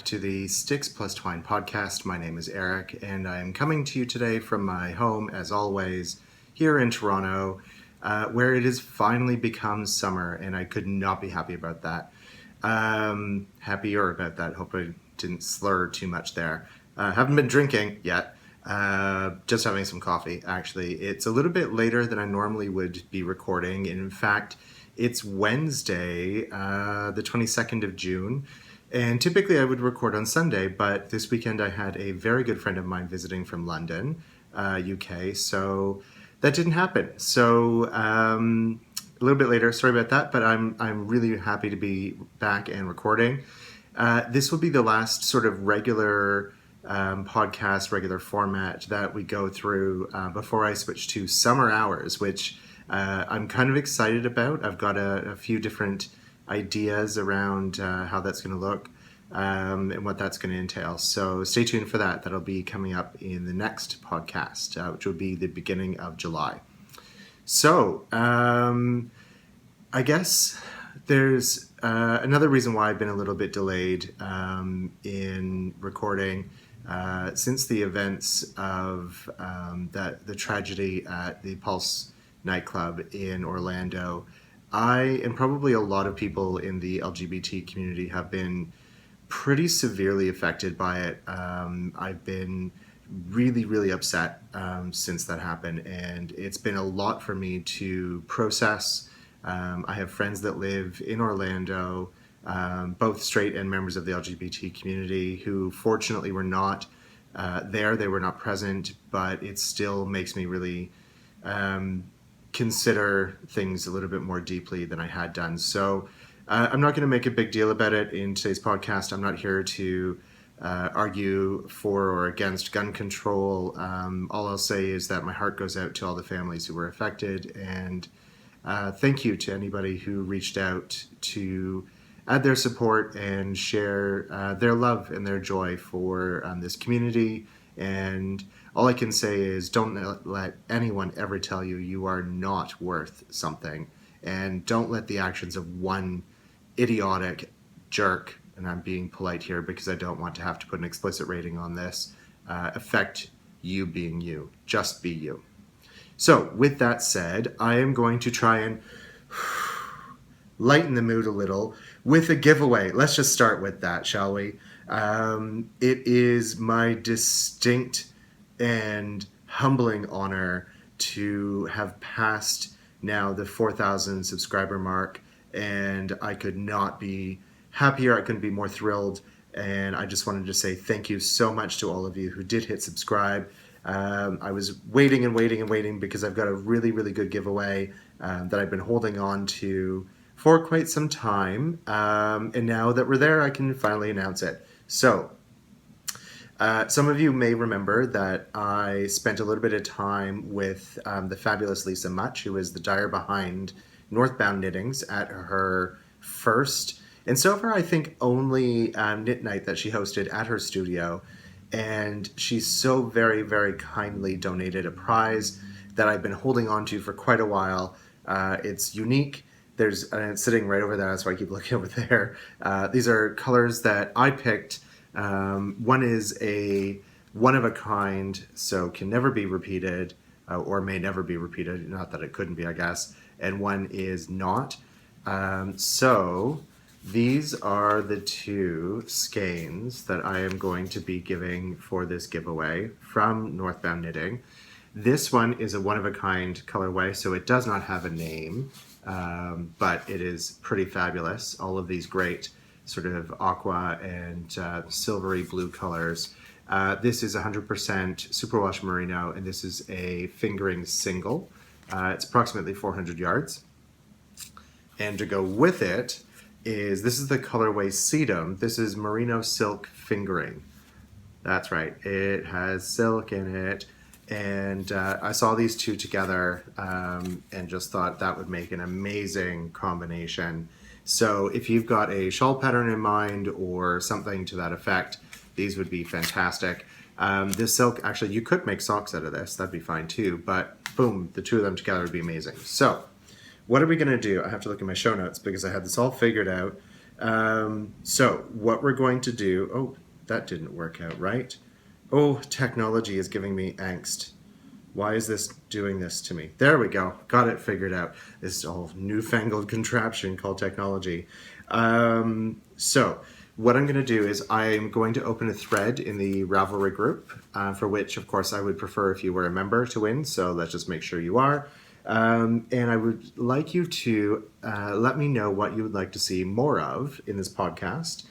to the Sticks plus Twine podcast. My name is Eric, and I'm coming to you today from my home, as always, here in Toronto, where it has finally become summer, and I could not be happy about that. Happier about that. Hope I didn't slur too much there. Haven't been drinking yet. Just having some coffee, actually. It's a little bit later than I normally would be recording. In fact, it's Wednesday, the 22nd of June. And typically I would record on Sunday, but this weekend I had a very good friend of mine visiting from London, UK, so that didn't happen. So a little bit later, sorry about that, but I'm really happy to be back and recording. This will be the last sort of regular podcast, regular format that we go through before I switch to summer hours, which I'm kind of excited about. I've got a few different ideas around how that's going to look and what that's going to entail. So stay tuned for that. That'll be coming up in the next podcast, which will be the beginning of July. So I guess there's another reason why I've been a little bit delayed in recording since the events of the tragedy at the Pulse nightclub in Orlando. I and probably a lot of people in the LGBT community have been pretty severely affected by it. I've been really upset since that happened, and it's been a lot for me to process. I have friends that live in Orlando, both straight and members of the LGBT community, who fortunately were not there. They were not present, but it still makes me really consider things a little bit more deeply than I had done. So I'm not going to make a big deal about it in today's podcast. I'm not here to argue for or against gun control. All I'll say is that my heart goes out to all the families who were affected, and thank you to anybody who reached out to add their support and share their love and their joy for this community. And all I can say is don't let anyone ever tell you you are not worth something. And don't let the actions of one idiotic jerk, and I'm being polite here because I don't want to have to put an explicit rating on this, affect you being you. Just be you. So with that said, I am going to try and lighten the mood a little with a giveaway. Let's just start with that, shall we? It is my distinct and humbling honor to have passed now the 4,000 subscriber mark, and I could not be happier. I couldn't be more thrilled, and I just wanted to say thank you so much to all of you who did hit subscribe. I was waiting because I've got a really good giveaway that I've been holding on to for quite some time, and now that we're there, I can finally announce it. So some of you may remember that I spent a little bit of time with the fabulous Lisa Much, who is the dyer behind Northbound Knittings, at her first, and so far I think only knit night that she hosted at her studio. And she so very kindly donated a prize that I've been holding on to for quite a while. It's unique. And it's sitting right over there, that's why I keep looking over there. These are colors that I picked. One is a one-of-a-kind, so can never be repeated, or may never be repeated, not that it couldn't be, I guess. And one is not. So these are the two skeins that I am going to be giving for this giveaway from Northbound Knitting. This one is a one-of-a-kind colorway, so it does not have a name, but it is pretty fabulous. All of these great sort of aqua and silvery blue colors. This is 100% superwash merino, and this is a fingering single. It's approximately 400 yards. And to go with it this is the colorway Sedum. This is merino silk fingering. That's right, it has silk in it. And I saw these two together and just thought that would make an amazing combination. So if you've got a shawl pattern in mind or something to that effect, these would be fantastic. This silk, actually, you could make socks out of this. That'd be fine too. But boom, the two of them together would be amazing. So what are we going to do? I have to look at my show notes because I had this all figured out. So what we're going to do, oh, that didn't work out right. Oh, technology is giving me angst. Why is this doing this to me? There we go. Got it figured out. This whole newfangled contraption called technology. So what I'm going to do is I'm going to open a thread in the Ravelry group, for which, of course, I would prefer if you were a member to win. So let's just make sure you are. And I would like you to let me know what you would like to see more of in this podcast.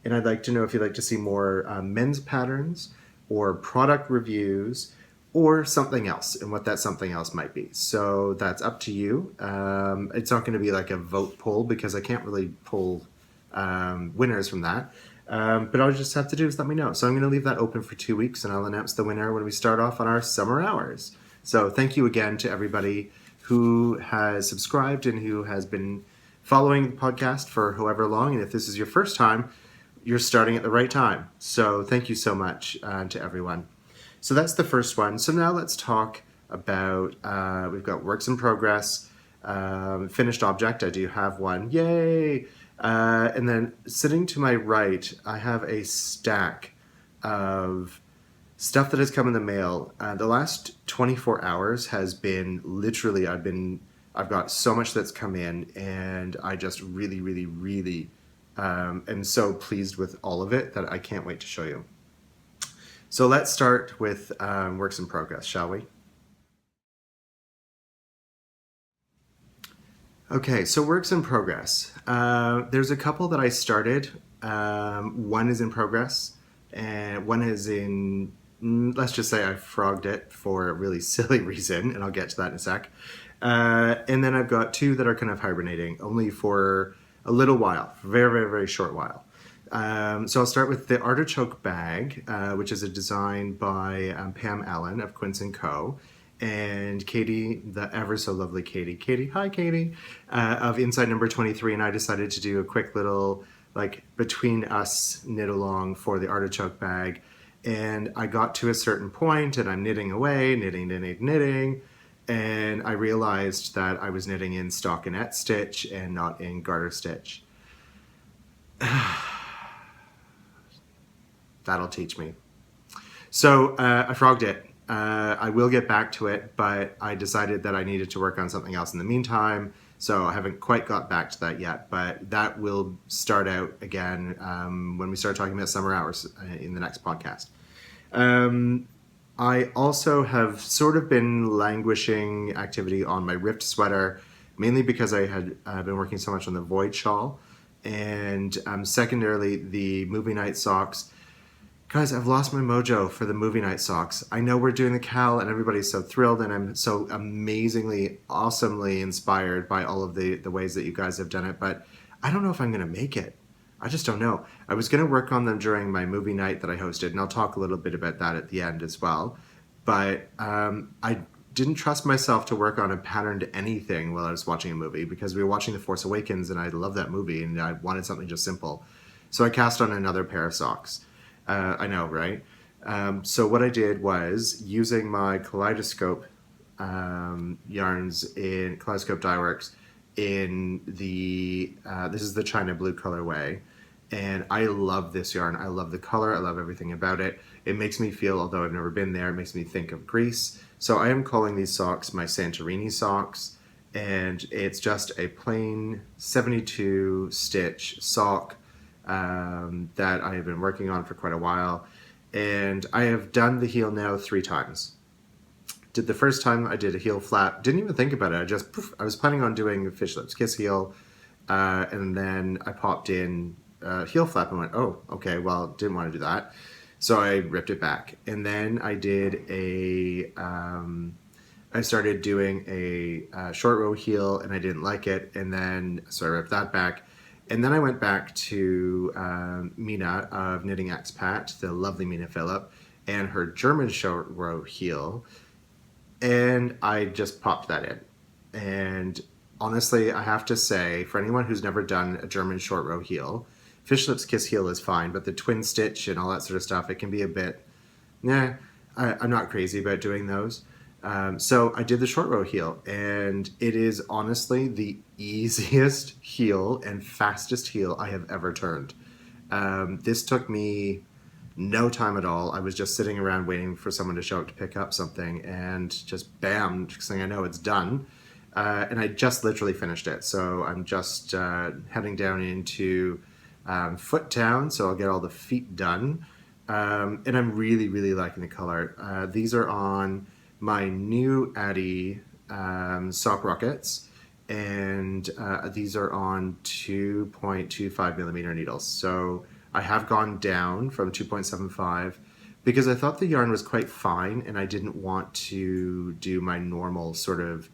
And I'd like to know if you'd like to see more men's patterns or product reviews or something else, and what that something else might be. So that's up to you. It's not going to be like a vote poll because I can't really pull winners from that. But all you just have to do is let me know. So I'm going to leave that open for 2 weeks, and I'll announce the winner when we start off on our summer hours. So thank you again to everybody who has subscribed and who has been following the podcast for however long. And if this is your first time, you're starting at the right time. So thank you so much to everyone. So that's the first one. So now let's talk about, we've got works in progress, finished object. I do have one. Yay! And then sitting to my right, I have a stack of stuff that has come in the mail. The last 24 hours has been literally, I've got so much that's come in, and I just really, really, really am so pleased with all of it that I can't wait to show you. So let's start with works in progress, shall we? Okay, so works in progress. There's a couple that I started. One is in progress, and one is in, let's just say I frogged it for a really silly reason, and I'll get to that in a sec. And then I've got two that are kind of hibernating, only for a little while, very, very, very short while. So I'll start with the artichoke bag, which is a design by Pam Allen of Quince & Co. And Katie, the ever so lovely Katie, hi Katie, of Inside Number 23. And I decided to do a quick little, like, between us knit along for the artichoke bag. And I got to a certain point and I'm knitting away, knitting. And I realized that I was knitting in stockinette stitch and not in garter stitch. That'll teach me. So I frogged it. I will get back to it, but I decided that I needed to work on something else in the meantime. So I haven't quite got back to that yet, but that will start out again when we start talking about summer hours in the next podcast. I also have sort of been languishing activity on my rift sweater, mainly because I had been working so much on the void shawl. And secondarily, the movie night socks. Guys, I've lost my mojo for the movie night socks. I know we're doing the Cal and everybody's so thrilled, and I'm so amazingly, awesomely inspired by all of the ways that you guys have done it, but I don't know if I'm going to make it. I just don't know. I was going to work on them during my movie night that I hosted, and I'll talk a little bit about that at the end as well. But I didn't trust myself to work on a patterned anything while I was watching a movie, because we were watching The Force Awakens, and I love that movie, and I wanted something just simple. So I cast on another pair of socks. I know, right? So what I did was, using my Kaleidoscope yarns in Kaleidoscope Dyeworks in the, this is the China Blue colorway. And I love this yarn. I love the color. I love everything about it. It makes me feel, although I've never been there, it makes me think of Greece. So I am calling these socks my Santorini socks. And it's just a plain 72 stitch sock that I have been working on for quite a while, and I have done the heel now 3 times. Did the first time I did a heel flap, didn't even think about it. I was planning on doing a fish lips kiss heel, and then I popped in heel flap and went, oh, okay, well, didn't want to do that, so I ripped it back. And then I did I started doing a short row heel, and I didn't like it, and then so I ripped that back. And then I went back to Mina of Knitting Expat, the lovely Mina Phillip, and her German short row heel, and I just popped that in. And honestly, I have to say, for anyone who's never done a German short row heel, Fish Lips Kiss heel is fine, but the twin stitch and all that sort of stuff, it can be a bit, I'm not crazy about doing those. So I did the short row heel, and it is honestly the easiest heel and fastest heel I have ever turned. This took me no time at all. I was just sitting around waiting for someone to show up to pick up something, and just bam, next thing I know, it's done. And I just literally finished it. So I'm just heading down into Foot Town, so I'll get all the feet done. And I'm really, really liking the color. These are on my new Addy sock rockets, and these are on 2.25 millimeter needles. So I have gone down from 2.75 because I thought the yarn was quite fine, and I didn't want to do my normal sort of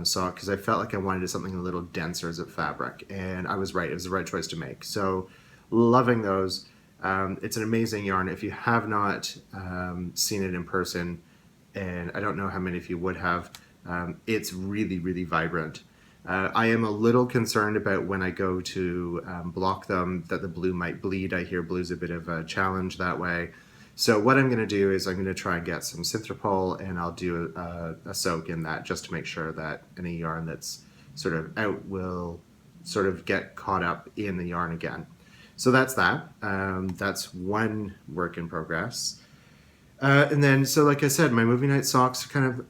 sock because I felt like I wanted something a little denser as a fabric, and I was right. It was the right choice to make. So loving those. It's an amazing yarn. If you have not seen it in person, and I don't know how many of you would have, it's really, really vibrant. I am a little concerned about when I go to block them that the blue might bleed. I hear blue's a bit of a challenge that way. So what I'm going to do is I'm going to try and get some Synthropol, and I'll do a soak in that just to make sure that any yarn that's sort of out will sort of get caught up in the yarn again. So that's that. That's one work in progress. And then, so like I said, my movie night socks are kind of,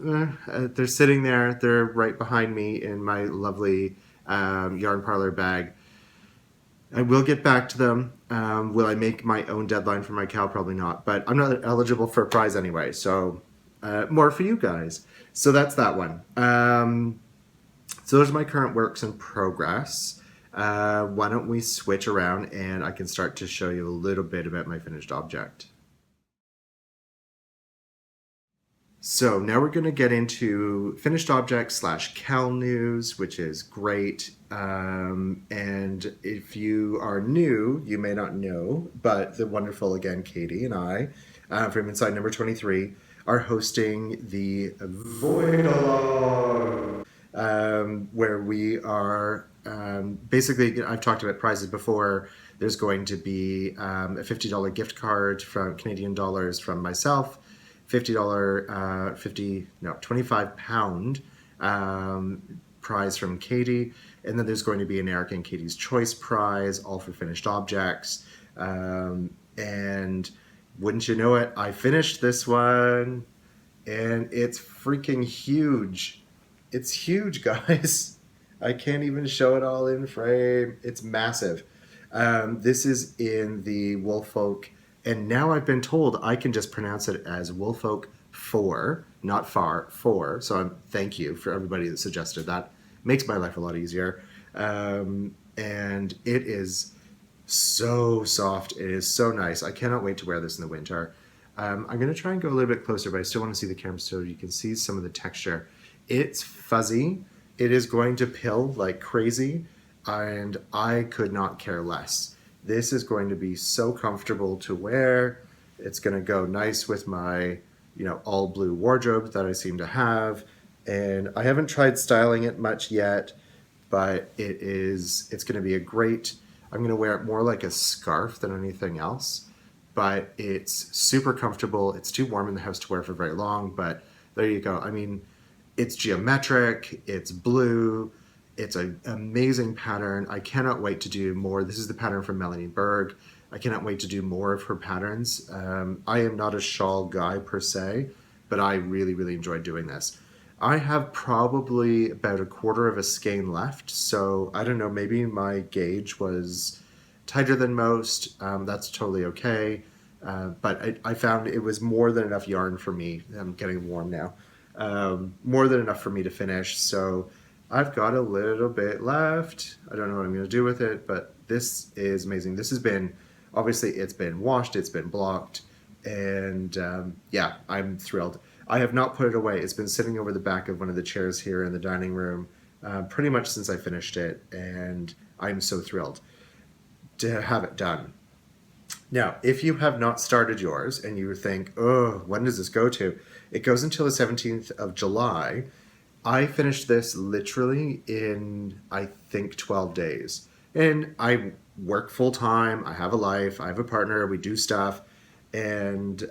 they're sitting there. They're right behind me in my lovely Yarn Parlor bag. I will get back to them. Will I make my own deadline for my cow? Probably not. But I'm not eligible for a prize anyway. So more for you guys. So that's that one. So those are my current works in progress. Why don't we switch around and I can start to show you a little bit about my finished object. So now we're going to get into finished object / Cal news, which is great. And if you are new, you may not know, but the wonderful, again, Katie and I, from Inside Number 23, are hosting the Void-a-Log, where we are basically, I've talked about prizes before. There's going to be a $50 gift card from Canadian dollars from myself, £25 prize from Katie, and then there's going to be an Eric and Katie's Choice prize, all for finished objects. And wouldn't you know it, I finished this one, and it's freaking huge. It's huge, guys. I can't even show it all in frame. It's massive. This is in the Woolfolk, and now I've been told I can just pronounce it as Woolfolk 4, not far, 4. So thank you for everybody that suggested that. Makes my life a lot easier. And it is so soft. It is so nice. I cannot wait to wear this in the winter. I'm going to try and go a little bit closer, but I still want to see the camera so you can see some of the texture. It's fuzzy. It is going to pill like crazy, and I could not care less. This is going to be so comfortable to wear. It's going to go nice with my, all blue wardrobe that I seem to have. And I haven't tried styling it much yet, but it's going to be a great, I'm going to wear it more like a scarf than anything else, but it's super comfortable. It's too warm in the house to wear for very long, but there you go. I mean, it's geometric, it's blue, it's an amazing pattern. I cannot wait to do more. This is the pattern from Melanie Berg. I cannot wait to do more of her patterns. I am not a shawl guy per se, but I really, really enjoyed doing this. I have probably about a quarter of a skein left, so I don't know, maybe my gauge was tighter than most. That's totally okay. But I found it was more than enough yarn for me. I'm getting warm now. More than enough for me to finish, so I've got a little bit left. I don't know what I'm going to do with it, but this is amazing. This has been, obviously it's been washed, it's been blocked, and yeah, I'm thrilled. I have not put it away. It's been sitting over the back of one of the chairs here in the dining room pretty much since I finished it, and I'm so thrilled to have it done. Now, if you have not started yours and you think, oh, when does this go to? It goes until the 17th of July. I finished this literally in, I think, 12 days. And I work full time. I have a life. I have a partner. We do stuff. And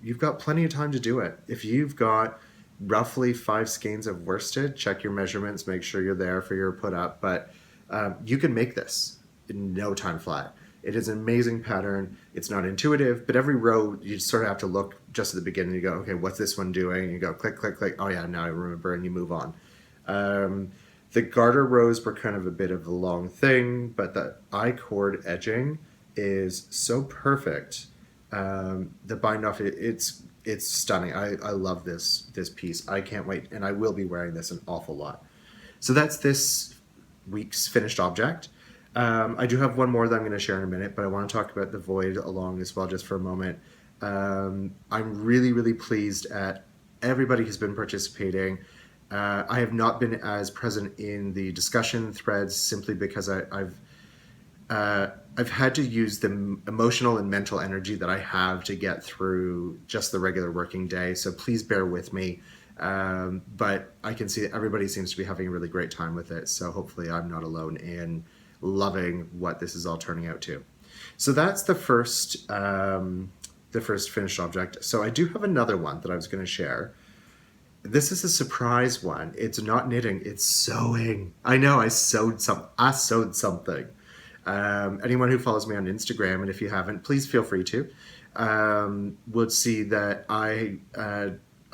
you've got plenty of time to do it. If you've got roughly 5 skeins of worsted. Check your measurements, make sure you're there for your put up. But you can make this in no time flat. It is an amazing pattern. It's not intuitive, but every row you sort of have to look just at the beginning. You go, okay, what's this one doing? And you go click, click, click. Oh yeah, now I remember, and you move on. Um, the garter rows were kind of a bit of a long thing, but the I-cord edging is so perfect. The bind off, it's stunning. I love this piece. I can't wait, and I will be wearing this an awful lot. So that's this week's finished object. I do have one more that I'm going to share in a minute, but I want to talk about the void along as well just for a moment. I'm really, really pleased at everybody who's been participating. I have not been as present in the discussion threads simply because I've had to use the emotional and mental energy that I have to get through just the regular working day. So please bear with me. But I can see that everybody seems to be having a really great time with it. So hopefully I'm not alone in loving what this is all turning out to. So that's the first finished object. So I do have another one that I was going to share. This is a surprise one. It's not knitting, it's sewing. I know I sewed something. Anyone who follows me on Instagram, and if you haven't, please feel free to, would see that I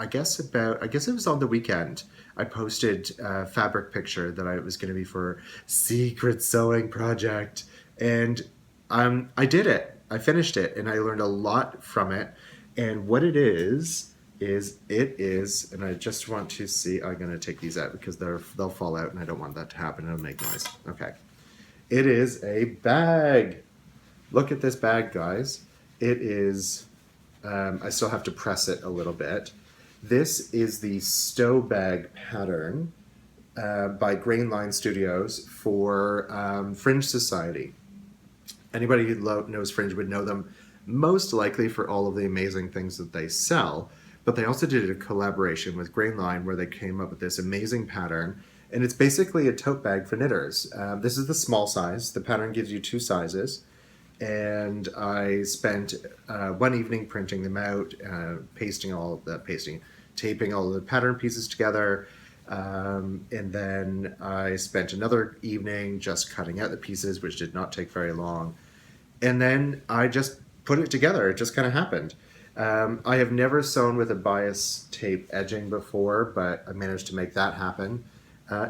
guess it was on the weekend. I posted a fabric picture that I was going to be for secret sewing project, and I did it. I finished it, and I learned a lot from it. And what it is, and I just want to see. I'm going to take these out because they'll fall out, and I don't want that to happen. It'll make noise. Okay. It is a bag. Look at this bag, guys. It is, I still have to press it a little bit. This is the Stow Bag pattern by Grain Line Studios for Fringe Society. Anybody who knows Fringe would know them most likely for all of the amazing things that they sell, but they also did a collaboration with Grain Line where they came up with this amazing pattern. And it's basically a tote bag for knitters. This is the small size. The pattern gives you 2 sizes. And I spent one evening printing them out, taping all of the pattern pieces together. And then I spent another evening just cutting out the pieces, which did not take very long. And then I just put it together. It just kind of happened. I have never sewn with a bias tape edging before, but I managed to make that happen.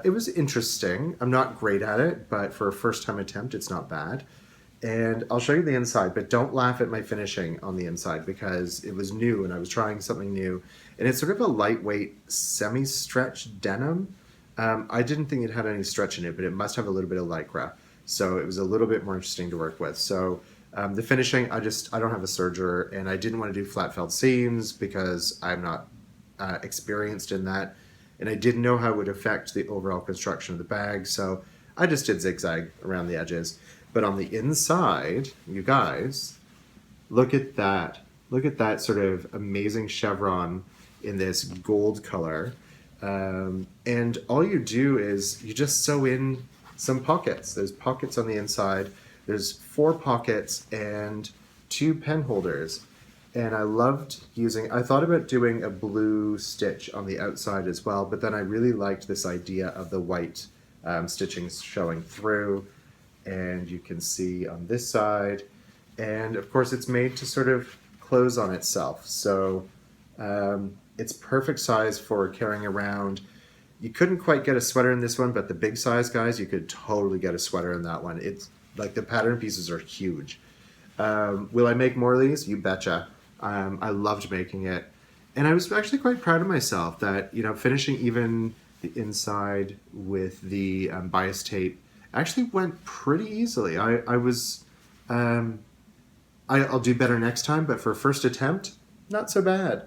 It was interesting. I'm not great at it, but for a first-time attempt, it's not bad. And I'll show you the inside, but don't laugh at my finishing on the inside because it was new and I was trying something new. And it's sort of a lightweight, semi-stretch denim. I didn't think it had any stretch in it, but it must have a little bit of Lycra. So it was a little bit more interesting to work with. So the finishing, I don't have a serger, and I didn't want to do flat felt seams because I'm not experienced in that. And I didn't know how it would affect the overall construction of the bag, so I just did zigzag around the edges. But on the inside, you guys, look at that. Look at that sort of amazing chevron in this gold color. And all you do is you just sew in some pockets. There's pockets on the inside. There's 4 pockets and 2 pen holders. And I thought about doing a blue stitch on the outside as well, but then I really liked this idea of the white stitching showing through. And you can see on this side. And of course it's made to sort of close on itself. So it's perfect size for carrying around. You couldn't quite get a sweater in this one, but the big size guys, you could totally get a sweater in that one. It's like the pattern pieces are huge. Will I make more of these? You betcha. I loved making it. And I was actually quite proud of myself that, finishing even the inside with the bias tape actually went pretty easily. I'll do better next time, but for a first attempt, not so bad.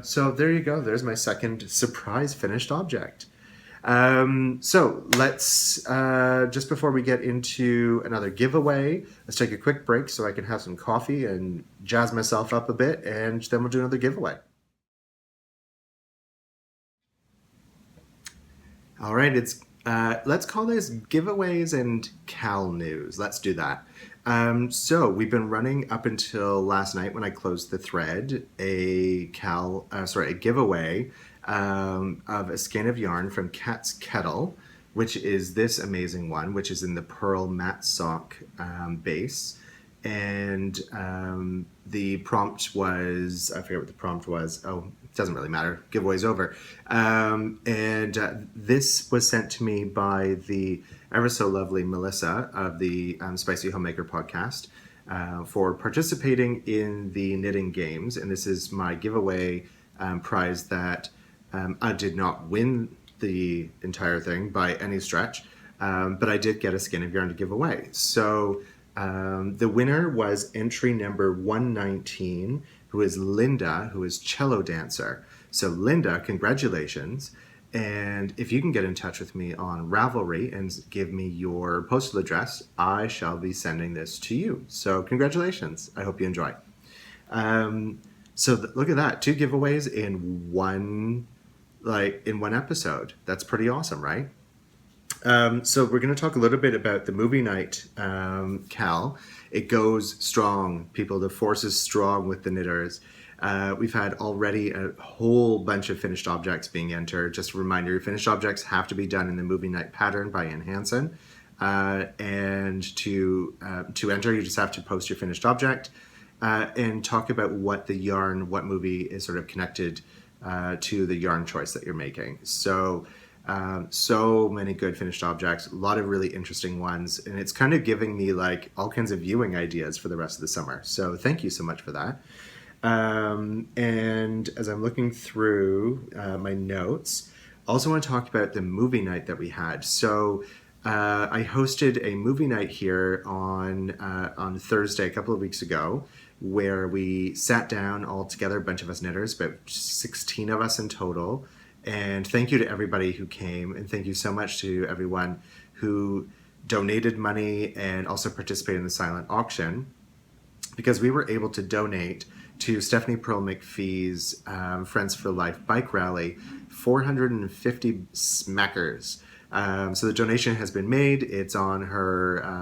So there you go. There's my second surprise finished object. So let's, just before we get into another giveaway, let's take a quick break so I can have some coffee and jazz myself up a bit, and then we'll do another giveaway. All right, let's call this giveaways and Cal news. Let's do that. So we've been running up until last night when I closed the thread a giveaway of a skein of yarn from Cat's Kettle, which is this amazing one, which is in the pearl matte sock base. And the prompt was, I forget what the prompt was. Oh, it doesn't really matter. Giveaway's over. And this was sent to me by the ever so lovely Melissa of the Spicy Homemaker podcast for participating in the knitting games. And this is my giveaway prize that I did not win the entire thing by any stretch, but I did get a skein of yarn to give away. So the winner was entry number 119, who is Linda, who is cello dancer. So Linda, congratulations. And if you can get in touch with me on Ravelry and give me your postal address, I shall be sending this to you. So congratulations. I hope you enjoy. Look at that. 2 giveaways in one episode. That's pretty awesome, right? So we're going to talk a little bit about the movie night, Cal. It goes strong, people. The force is strong with the knitters. We've had already a whole bunch of finished objects being entered. Just a reminder, your finished objects have to be done in the movie night pattern by Ann Hansen. And to enter, you just have to post your finished object and talk about what movie is sort of connected to the yarn choice that you're making. So many good finished objects, a lot of really interesting ones, and it's kind of giving me like all kinds of viewing ideas for the rest of the summer. So thank you so much for that. And as I'm looking through my notes, also want to talk about the movie night that we had. So I hosted a movie night here on Thursday a couple of weeks ago, where we sat down all together, a bunch of us knitters, about 16 of us in total. And thank you to everybody who came, and thank you so much to everyone who donated money and also participated in the silent auction, because we were able to donate to Stephanie Pearl McPhee's Friends for Life bike rally 450 smackers. So the donation has been made. It's on her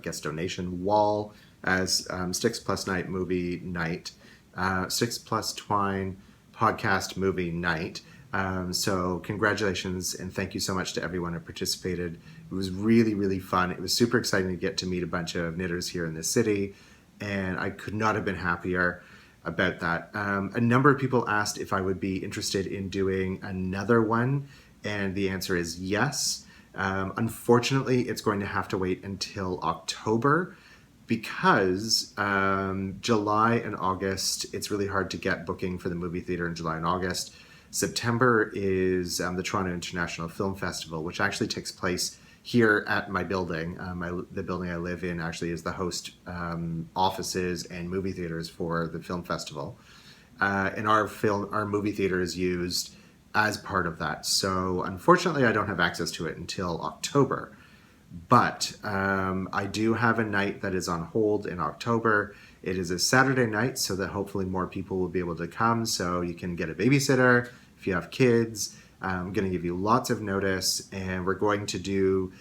guest donation wall as Sticks Plus Night movie night, Sticks Plus Twine podcast movie night. So congratulations and thank you so much to everyone who participated. It was really, really fun. It was super exciting to get to meet a bunch of knitters here in the city, and I could not have been happier about that. A number of people asked if I would be interested in doing another one, and the answer is yes. Unfortunately, it's going to have to wait until October, because July and August, it's really hard to get booking for the movie theater in July and August. September is the Toronto International Film Festival, which actually takes place here at my building. The building I live in actually is the host offices and movie theaters for the film festival. And our movie theater is used as part of that. So unfortunately, I don't have access to it until October. But I do have a night that is on hold in October. It is a Saturday night, so that hopefully more people will be able to come. So you can get a babysitter if you have kids. I'm going to give you lots of notice, and we're going to do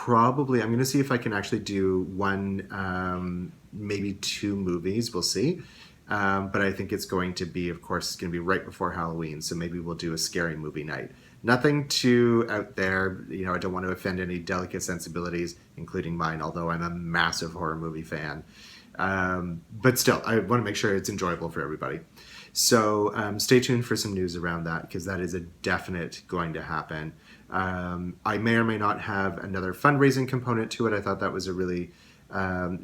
I'm going to see if I can actually do one, maybe 2 movies. We'll see. But I think it's going to be, of course, it's going to be right before Halloween. So maybe we'll do a scary movie night. Nothing too out there. I don't want to offend any delicate sensibilities, including mine, although I'm a massive horror movie fan. But still, I want to make sure it's enjoyable for everybody. So stay tuned for some news around that, because that is a definite going to happen. I may or may not have another fundraising component to it. I thought that was a really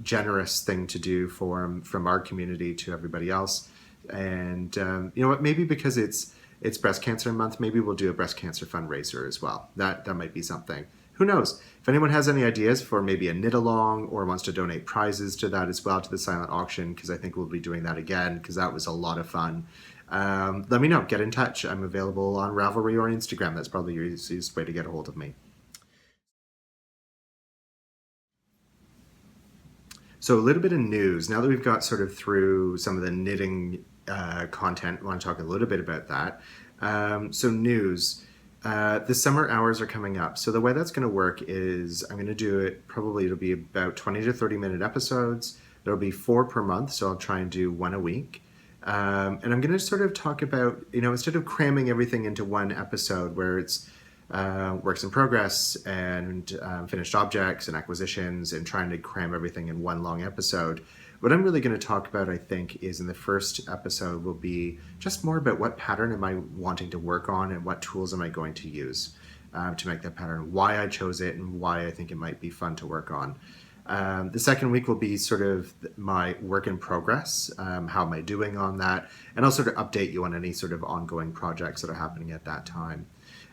generous thing to do from our community to everybody else. And you know what? Maybe because it's Breast Cancer Month, maybe we'll do a breast cancer fundraiser as well. That might be something. Who knows? If anyone has any ideas for maybe a knit along or wants to donate prizes to that as well, to the silent auction, because I think we'll be doing that again, because that was a lot of fun. Let me know. Get in touch. I'm available on Ravelry or Instagram. That's probably your easiest way to get a hold of me. So a little bit of news. Now that we've got sort of through some of the knitting content, I want to talk a little bit about that. So news. The summer hours are coming up. So the way that's going to work is I'm going to do it, probably it'll be about 20 to 30-minute episodes. There'll be 4 per month, so I'll try and do 1 a week. And I'm going to sort of talk about, instead of cramming everything into one episode where it's works in progress and finished objects and acquisitions and trying to cram everything in one long episode, what I'm really going to talk about, I think, is in the first episode will be just more about what pattern am I wanting to work on and what tools am I going to use to make that pattern, why I chose it, and why I think it might be fun to work on. The second week will be sort of my work in progress, how am I doing on that, and I'll sort of update you on any sort of ongoing projects that are happening at that time.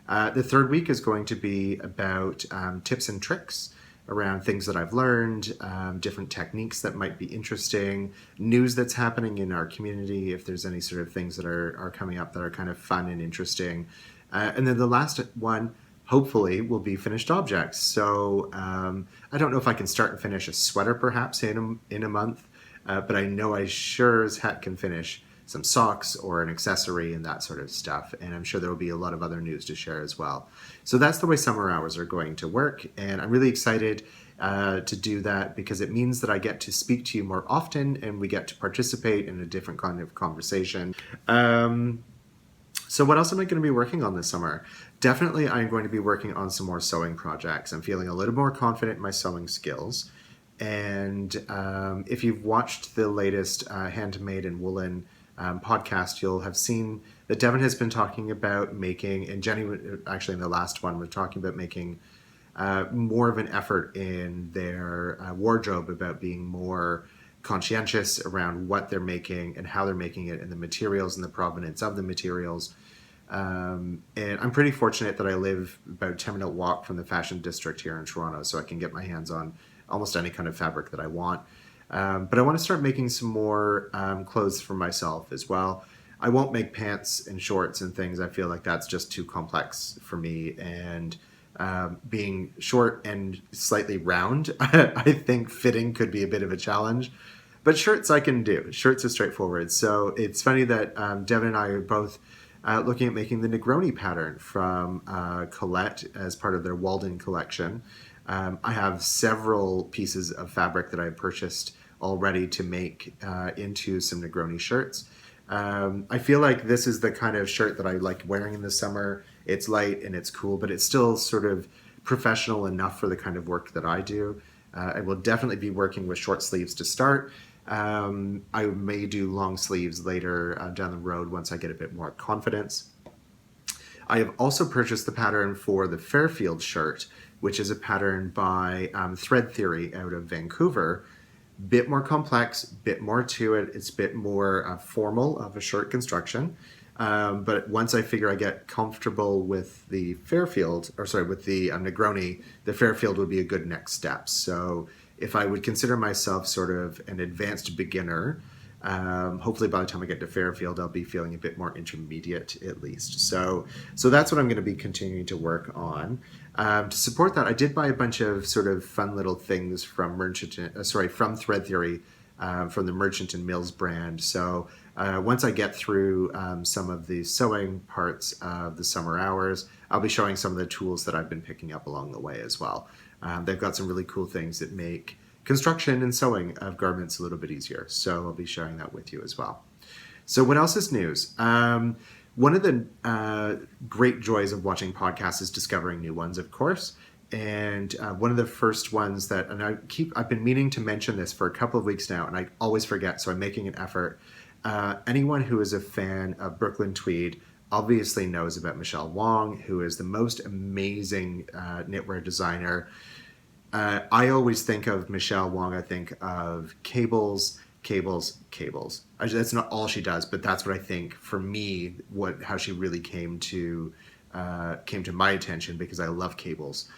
The third week is going to be about tips and tricks around things that I've learned, different techniques that might be interesting, news that's happening in our community, if there's any sort of things that are coming up that are kind of fun and interesting. And then the last one, hopefully, will be finished objects. So I don't know if I can start and finish a sweater perhaps in a month, but I know I sure as heck can finish some socks or an accessory and that sort of stuff. And I'm sure there will be a lot of other news to share as well. So that's the way summer hours are going to work. And I'm really excited to do that because it means that I get to speak to you more often and we get to participate in a different kind of conversation. So what else am I going to be working on this summer? Definitely I'm going to be working on some more sewing projects. I'm feeling a little more confident in my sewing skills. And if you've watched the latest Handmade and Woolen podcast, you'll have seen that Devin has been talking about making, and Jenny, actually in the last one, was talking about making more of an effort in their wardrobe, about being more conscientious around what they're making and how they're making it and the materials and the provenance of the materials. And I'm pretty fortunate that I live about a 10-minute walk from the fashion district here in Toronto, so I can get my hands on almost any kind of fabric that I want. But I want to start making some more clothes for myself as well. I won't make pants and shorts and things. I feel like that's just too complex for me. And being short and slightly round, I think fitting could be a bit of a challenge. But shirts I can do. Shirts are straightforward. So it's funny that Devin and I are both looking at making the Negroni pattern from Colette as part of their Walden collection. I have several pieces of fabric that I purchased already to make into some Negroni shirts. I feel like this is the kind of shirt that I like wearing in the summer. It's light and it's cool, but it's still sort of professional enough for the kind of work that I do. I will definitely be working with short sleeves to start. I may do long sleeves later down the road once I get a bit more confidence. I have also purchased the pattern for the Fairfield shirt, which is a pattern by Thread Theory out of Vancouver. Bit more complex, bit more to it. It's a bit more formal of a shirt construction. But once I figure I get comfortable with the with the Negroni, the Fairfield would be a good next step. So if I would consider myself sort of an advanced beginner, hopefully by the time I get to Fairfield, I'll be feeling a bit more intermediate at least. So that's what I'm going to be continuing to work on. To support that, I did buy a bunch of sort of fun little things from from Thread Theory, from the Merchant and Mills brand. So once I get through some of the sewing parts of the summer hours, I'll be showing some of the tools that I've been picking up along the way as well. They've got some really cool things that make construction and sewing of garments a little bit easier. So I'll be sharing that with you as well. So what else is news? One of the great joys of watching podcasts is discovering new ones, of course. And one of the first ones that, and I've been meaning to mention this for a couple of weeks now, and I always forget, so I'm making an effort. Anyone who is a fan of Brooklyn Tweed obviously knows about Michelle Wong, who is the most amazing knitwear designer. I always think of Michelle Wong, I think of cables. That's not all she does, but that's what I think for me, how she really came to my attention, because I love cables.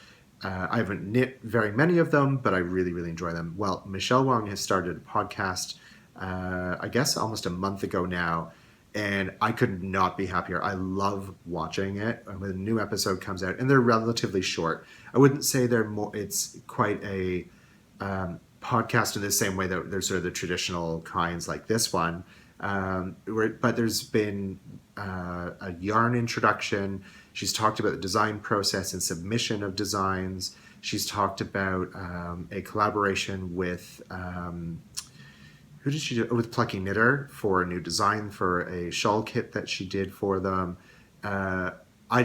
I haven't knit very many of them, but I really, really enjoy them. Well, Michelle Wong has started a podcast, I guess almost a month ago now, and I could not be happier. I love watching it. When a new episode comes out, and they're relatively short. I wouldn't say it's quite a podcast in the same way that there's sort of the traditional kinds like this one. But there's been a yarn introduction. She's talked about the design process and submission of designs. She's talked about a collaboration with who did she do with Plucky Knitter for a new design for a shawl kit that she did for them. Uh, I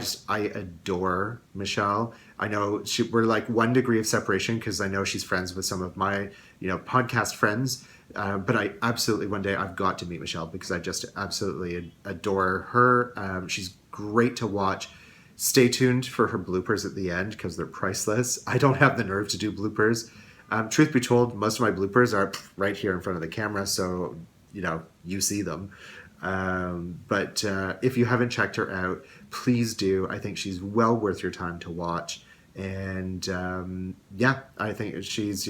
adore Michelle. I know we're like 1 degree of separation because I know she's friends with some of my podcast friends. But I absolutely one day I've got to meet Michelle because I just absolutely adore her. She's great to watch. Stay tuned for her bloopers at the end because they're priceless. I don't have the nerve to do bloopers. Truth be told, most of my bloopers are right here in front of the camera, so you see them. But if you haven't checked her out, please do. I think she's well worth your time to watch. And yeah, I think she's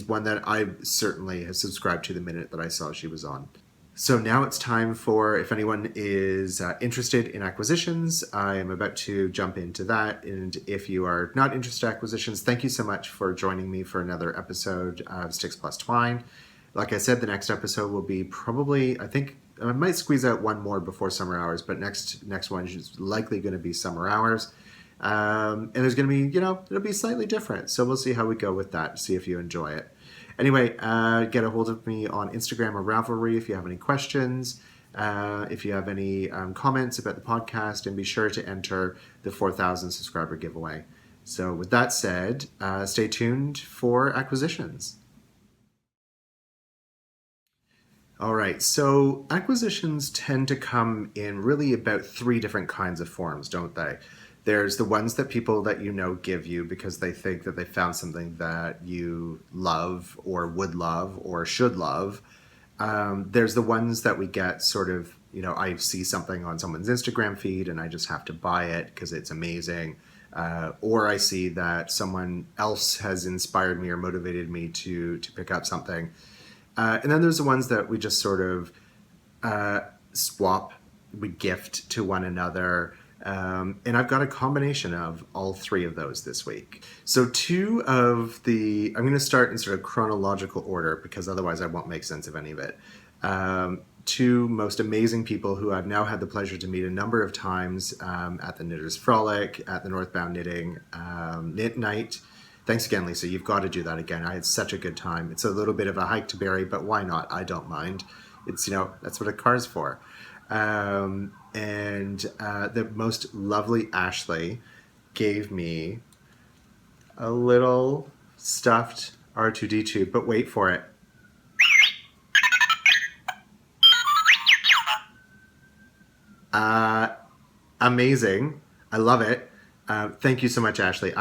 one that I certainly have subscribed to the minute that I saw she was on. So now it's time for, if anyone is interested in acquisitions, I am about to jump into that. And if you are not interested in acquisitions, thank you so much for joining me for another episode of Sticks Plus Twine. Like I said, the next episode will be probably, I think, I might squeeze out one more before summer hours, but next one is likely going to be summer hours. And there's going to be, it'll be slightly different. So we'll see how we go with that, see if you enjoy it. Anyway, get a hold of me on Instagram or Ravelry if you have any questions, if you have any comments about the podcast, and be sure to enter the 4,000 subscriber giveaway. So with that said, stay tuned for acquisitions. All right, so acquisitions tend to come in really about 3 different kinds of forms, don't they? There's the ones that people that give you because they think that they found something that you love or would love or should love. There's the ones that we get sort of, I see something on someone's Instagram feed and I just have to buy it because it's amazing. Or I see that someone else has inspired me or motivated me to pick up something. And then there's the ones that we just sort of swap, we gift to one another. And I've got a combination of all 3 of those this week. So I'm going to start in sort of chronological order because otherwise I won't make sense of any of it. 2 most amazing people who I've now had the pleasure to meet a number of times at the Knitters Frolic, at the Northbound Knitting Knit Night. Thanks again, Lisa. You've got to do that again. I had such a good time. It's a little bit of a hike to Barrie, but why not? I don't mind. It's, that's what a car's for. And the most lovely Ashley gave me a little stuffed R2-D2, but wait for it. Amazing. I love it. Thank you so much, Ashley.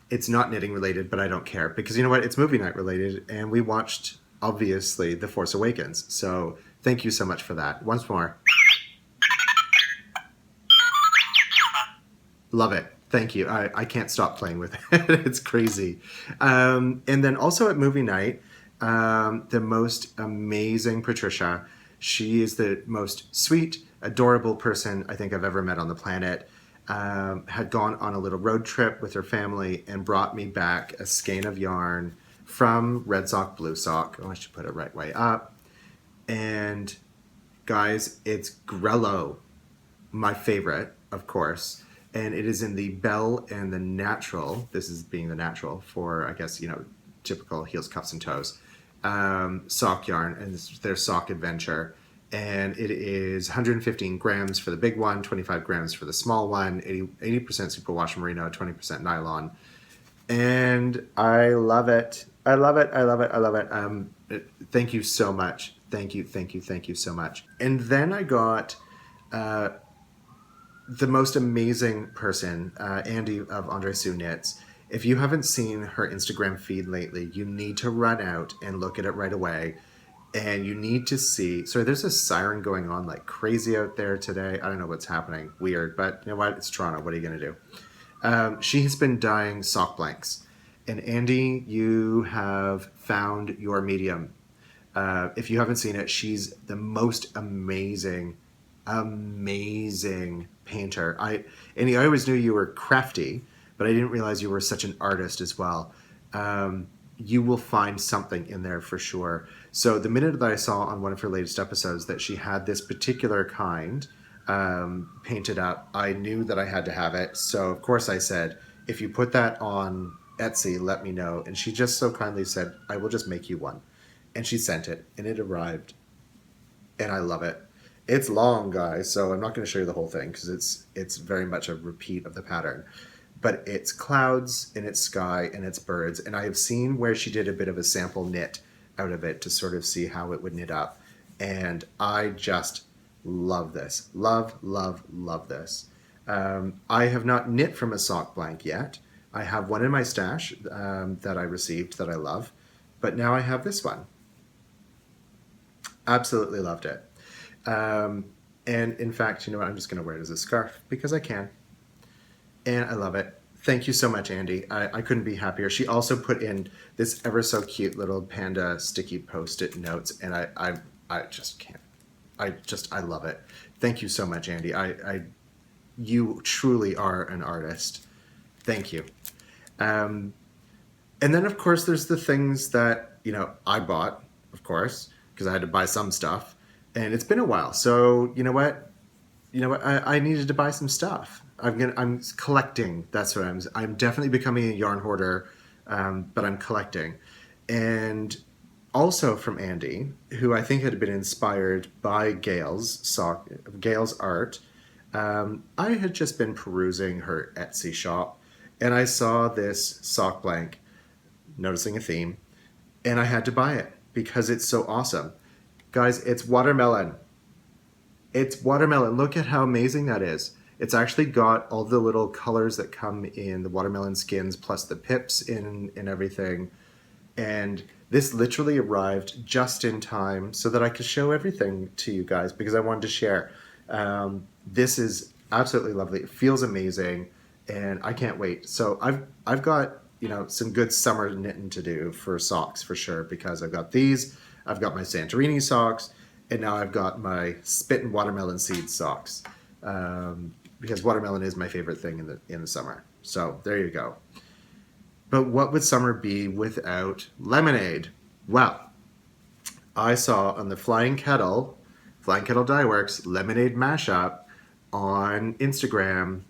It's not knitting related, but I don't care because you know what? It's movie night related, and we watched, obviously, The Force Awakens. So thank you so much for that. Once more. Love it. Thank you. I can't stop playing with it. It's crazy. And then also at movie night, the most amazing Patricia. She is the most sweet, adorable person I think I've ever met on the planet. Had gone on a little road trip with her family and brought me back a skein of yarn from Red Sock Blue Sock. Oh, I should put it right way up. And guys, it's Grello, my favorite, of course. And it is in the Bell and the Natural. This is being the natural for, I guess, typical heels, cuffs, and toes. Sock yarn, and this is their sock adventure. And it is 115 grams for the big one, 25 grams for the small one, 80% superwash merino, 20% nylon. And I love it. I love it. I love it. I love it. Thank you so much. Thank you so much. And then I got the most amazing person, Andy of Andre Sue Knits. If you haven't seen her Instagram feed lately, you need to run out and look at it right away. And you need to see, sorry, there's a siren going on like crazy out there today. I don't know what's happening. Weird, but you know what? It's Toronto. What are you going to do? She has been dyeing sock blanks. And Andy, you have found your medium. If you haven't seen it, she's the most amazing painter. Andy, I always knew you were crafty, but I didn't realize you were such an artist as well. You will find something in there for sure. So the minute that I saw on one of her latest episodes that she had this particular kind painted up. I knew that I had to have it. So, of course, I said, if you put that on Etsy, let me know. And she just so kindly said, I will just make you one. And she sent it, and it arrived. And I love it. It's long, guys, so I'm not going to show you the whole thing because it's very much a repeat of the pattern. But it's clouds and it's sky and it's birds. And I have seen where she did a bit of a sample knit out of it to sort of see how it would knit up. And I just love this. Love, love, love this. I have not knit from a sock blank yet. I have one in my stash that I received that I love. But now I have this one. Absolutely loved it. And in fact, you know what? I'm just going to wear it as a scarf because I can. And I love it. Thank you so much, Andy. I couldn't be happier. She also put in this ever so cute little panda sticky post-it notes, and I just can't. I love it. Thank you so much, Andy. You truly are an artist. Thank you. And then, of course, there's the things that, I bought, of course, because I had to buy some stuff. And it's been a while. So, you know what? I needed to buy some stuff. I'm collecting. That's what I'm definitely becoming a yarn hoarder, but I'm collecting. And also from Andy, who I think had been inspired by Gail's art. I had just been perusing her Etsy shop, and I saw this sock blank, noticing a theme, and I had to buy it because it's so awesome. Guys, it's watermelon. It's watermelon. Look at how amazing that is. It's actually got all the little colors that come in the watermelon skins, plus the pips in and everything. And this literally arrived just in time so that I could show everything to you guys because I wanted to share. This is absolutely lovely. It feels amazing, and I can't wait. So I've got some good summer knitting to do for socks for sure because I've got these. I've got my Santorini socks, and now I've got my spit and watermelon seed socks because watermelon is my favorite thing in the summer. So there you go. But what would summer be without lemonade? Well, I saw on the Flying Kettle Dye Works lemonade mashup on Instagram,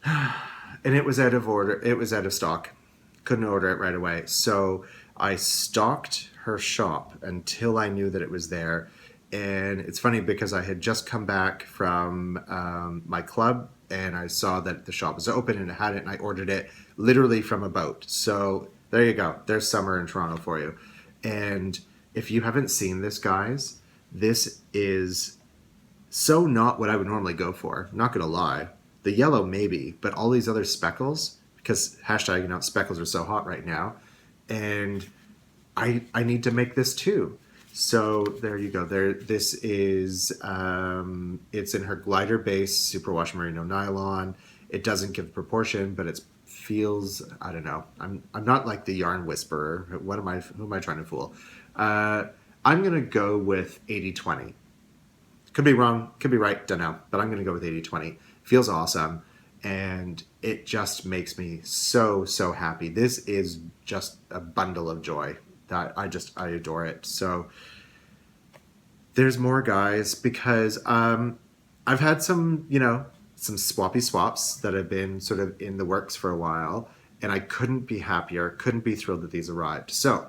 and it was out of order. It was out of stock. Couldn't order it right away. So I stalked her shop until I knew that it was there. And it's funny because I had just come back from my club and I saw that the shop was open and it had it, and I ordered it literally from a boat. So there you go. There's summer in Toronto for you. And if you haven't seen this, guys, this is so not what I would normally go for. Not going to lie. The yellow maybe, but all these other speckles, because hashtag, speckles are so hot right now. And I need to make this too. So there you go. This is it's in her glider base superwash merino nylon. It doesn't give proportion, but it feels, I don't know. I'm not like the yarn whisperer. Who am I trying to fool? I'm gonna go with 80-20. Could be wrong, could be right, don't know. But I'm gonna go with 80-20. Feels awesome, and it just makes me so happy. This is just a bundle of joy. That I adore it. So there's more, guys, because I've had some swappy swaps that have been sort of in the works for a while, and I couldn't be happier, couldn't be thrilled that these arrived. So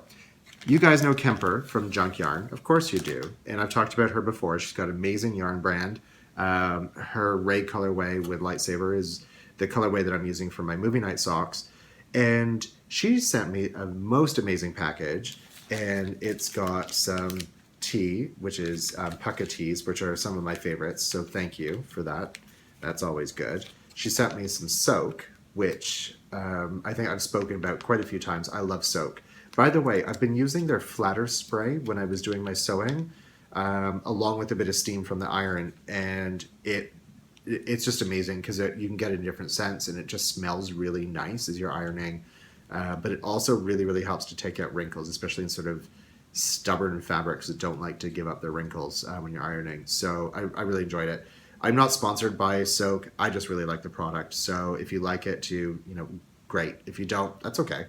you guys know Kemper from Junk Yarn, of course you do, and I've talked about her before. She's got an amazing yarn brand. Her Ray colorway with Lightsaber is the colorway that I'm using for my movie night socks. And she sent me a most amazing package, and it's got some tea, which is pucka teas, which are some of my favorites. So thank you for that. That's always good. She sent me some soak, which I think I've spoken about quite a few times. I love soak. By the way, I've been using their flatter spray when I was doing my sewing, along with a bit of steam from the iron, and it's just amazing because you can get it in different scents, and it just smells really nice as you're ironing. But it also really helps to take out wrinkles, especially in sort of stubborn fabrics that don't like to give up their wrinkles when you're ironing. So I really enjoyed it. I'm not sponsored by Soak. I just really like the product. So if you like it too, great. If you don't, that's okay.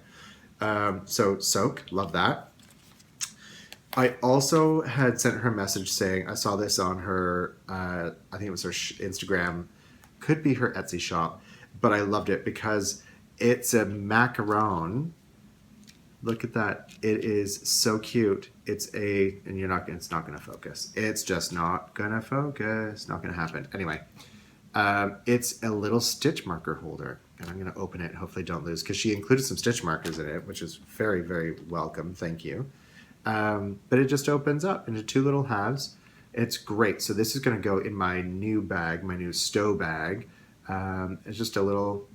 So Soak, love that. I also had sent her a message saying I saw this on her, I think it was her Instagram, could be her Etsy shop, but I loved it because it's a macaron. Look at that. It is so cute. And it's not going to focus. It's just not going to focus. Not going to happen. Anyway, it's a little stitch marker holder. And I'm going to open it. Hopefully don't lose, because she included some stitch markers in it, which is very, very welcome. Thank you. But it just opens up into two little halves. It's great. So this is going to go in my new bag, my new stow bag. It's just a little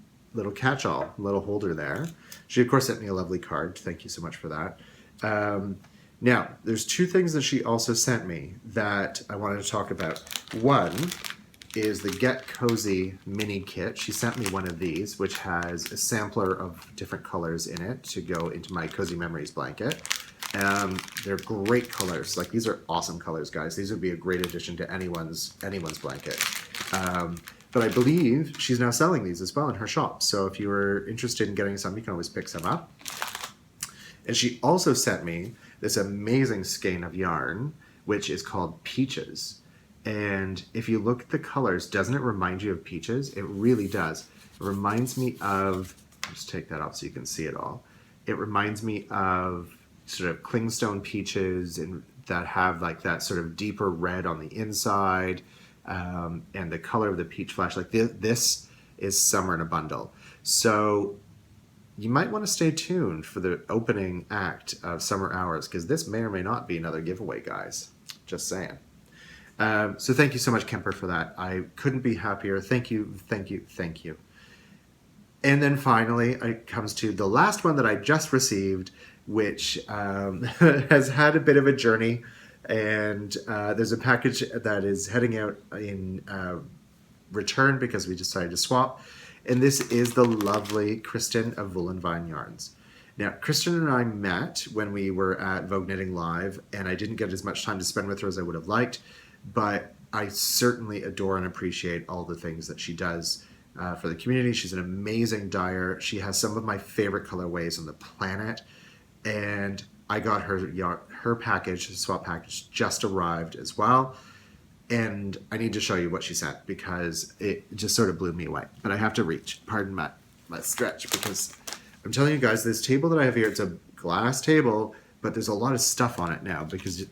catch-all, little holder there. She, of course, sent me a lovely card. Thank you so much for that. Now, there's two things that she also sent me that I wanted to talk about. One is the Get Cozy mini kit. She sent me one of these, which has a sampler of different colors in it to go into my Cozy Memories blanket. They're great colors. Like, these are awesome colors, guys. These would be a great addition to anyone's blanket. But I believe she's now selling these as well in her shop. So if you were interested in getting some, you can always pick some up. And she also sent me this amazing skein of yarn, which is called Peaches. And if you look at the colors, doesn't it remind you of peaches? It really does. It reminds me of, just take that off so you can see it all. It reminds me of sort of clingstone peaches and that have like that sort of deeper red on the inside. And the color of the peach flesh, like this is summer in a bundle. So you might want to stay tuned for the opening act of Summer Hours, because this may or may not be another giveaway, guys. Just saying. So thank you so much, Kemper, for that. I couldn't be happier. Thank you, thank you, thank you. And then finally, it comes to the last one that I just received, which has had a bit of a journey. And there's a package that is heading out in return because we decided to swap. And this is the lovely Kristen of Wool and Vine Yarns. Now, Kristen and I met when we were at Vogue Knitting Live, and I didn't get as much time to spend with her as I would have liked, but I certainly adore and appreciate all the things that she does for the community. She's an amazing dyer. She has some of my favorite colorways on the planet, and I got her package, the swap package, just arrived as well. And I need to show you what she sent because it just sort of blew me away. But I have to reach. Pardon my stretch, because I'm telling you guys, this table that I have here, it's a glass table, but there's a lot of stuff on it now because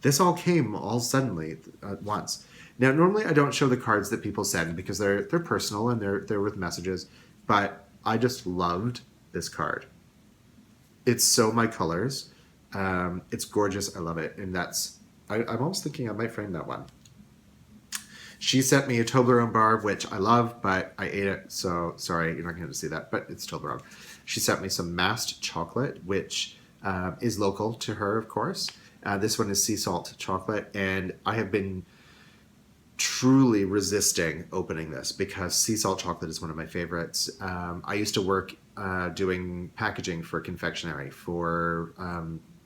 this all came all suddenly at once. Now, normally I don't show the cards that people send because they're personal and they're with messages, but I just loved this card. It's so my colors. It's gorgeous. I love it. And I'm almost thinking I might frame that one. She sent me a Toblerone bar, which I love, but I ate it. So sorry, you're not going to see that, but it's Toblerone. She sent me some masked chocolate, which is local to her, of course. This one is sea salt chocolate. And I have been truly resisting opening this because sea salt chocolate is one of my favorites. I used to work doing packaging for confectionery for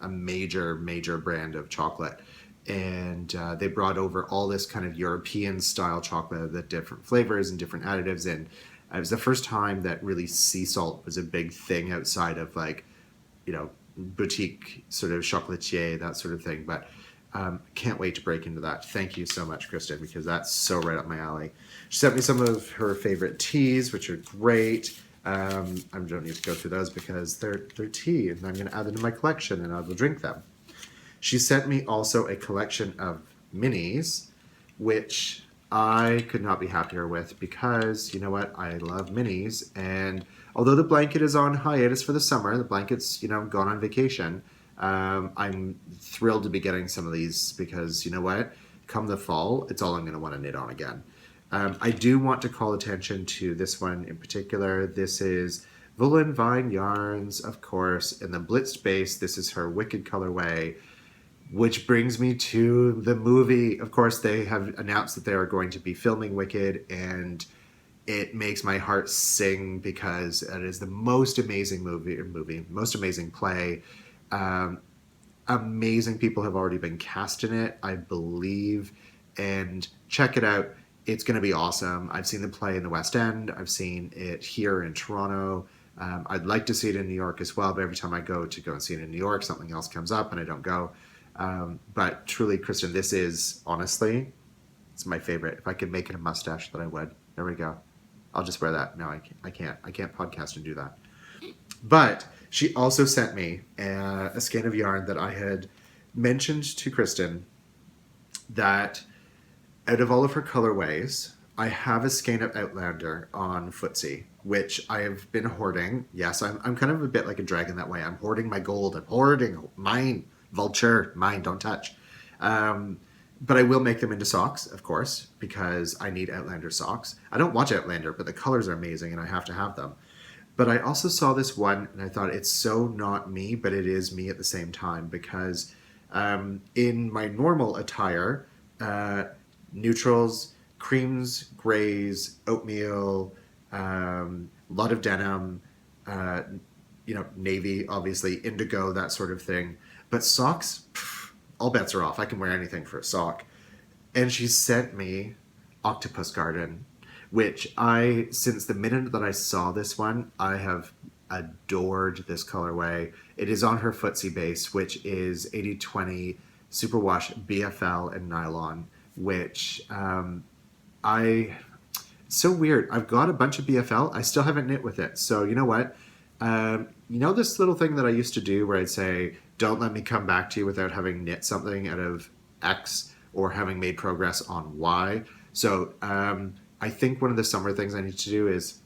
a major brand of chocolate. And they brought over all this kind of European style chocolate with different flavors and different additives. And it was the first time that really sea salt was a big thing outside of boutique sort of chocolatier, that sort of thing. But can't wait to break into that. Thank you so much, Kristen, because that's so right up my alley. She sent me some of her favorite teas, which are great. I don't need to go through those because they're tea, and I'm going to add them to my collection, and I will drink them. She sent me also a collection of minis, which I could not be happier with because, you know what, I love minis. And although the blanket is on hiatus for the summer, the blanket's, gone on vacation, I'm thrilled to be getting some of these because, you know what, come the fall, it's all I'm going to want to knit on again. I do want to call attention to this one in particular. This is Wool and Vine Yarns, of course, in the blitzed base. This is her Wicked colorway, which brings me to the movie. Of course, they have announced that they are going to be filming Wicked, and it makes my heart sing because it is the most amazing most amazing play. Amazing people have already been cast in it, I believe, and check it out. It's going to be awesome. I've seen the play in the West End. I've seen it here in Toronto. I'd like to see it in New York as well, but every time I go and see it in New York, something else comes up and I don't go. But truly, Kristen, this is honestly, it's my favorite. If I could make it a mustache, that I would. There we go. I'll just wear that. No, I can't. I can't podcast and do that. But she also sent me a skein of yarn that I had mentioned to Kristen that out of all of her colorways, I have a skein of Outlander on Footsie, which I have been hoarding. Yes, I'm kind of a bit like a dragon that way. I'm hoarding my gold. I'm hoarding mine. Vulture, mine, don't touch. But I will make them into socks, of course, because I need Outlander socks. I don't watch Outlander, but the colors are amazing and I have to have them. But I also saw this one and I thought it's so not me, but it is me at the same time because in my normal attire, neutrals, creams, grays, oatmeal, lot of denim, navy, obviously, indigo, that sort of thing. But socks, all bets are off. I can wear anything for a sock. And she sent me Octopus Garden, which since the minute that I saw this one, I have adored this colorway. It is on her Footsie base, which is 80/20 superwash BFL and nylon, which so weird. I've got a bunch of BFL. I still haven't knit with it. So you know what? This little thing that I used to do where I'd say, don't let me come back to you without having knit something out of X or having made progress on Y. So I think one of the summer things I need to do is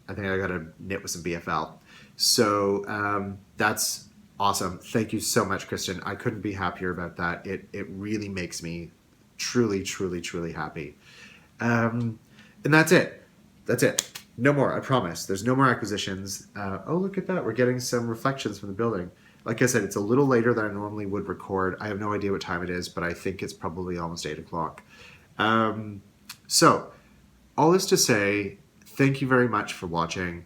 I think I got to knit with some BFL. So that's awesome. Thank you so much, Kristen. I couldn't be happier about that. It really makes me truly, truly, truly happy. And that's it. That's it. No more, I promise. There's no more acquisitions. Oh, look at that. We're getting some reflections from the building. Like I said, it's a little later than I normally would record. I have no idea what time it is, but I think it's probably almost 8 o'clock. So, all this to say, thank you very much for watching.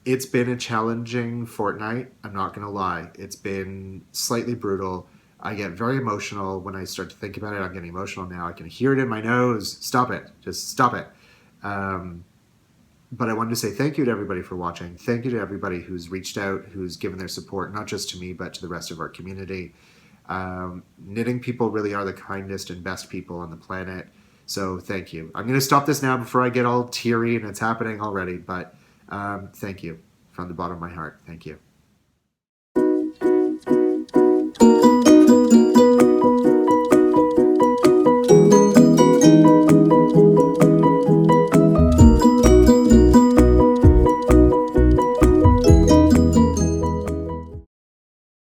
It's been a challenging fortnight. I'm not going to lie. It's been slightly brutal. I get very emotional when I start to think about it. I'm getting emotional now. I can hear it in my nose. Stop it. Just stop it. But I wanted to say thank you to everybody for watching. Thank you to everybody who's reached out, who's given their support, not just to me, but to the rest of our community. Knitting people really are the kindest and best people on the planet. So thank you. I'm going to stop this now before I get all teary and it's happening already. But thank you from the bottom of my heart. Thank you.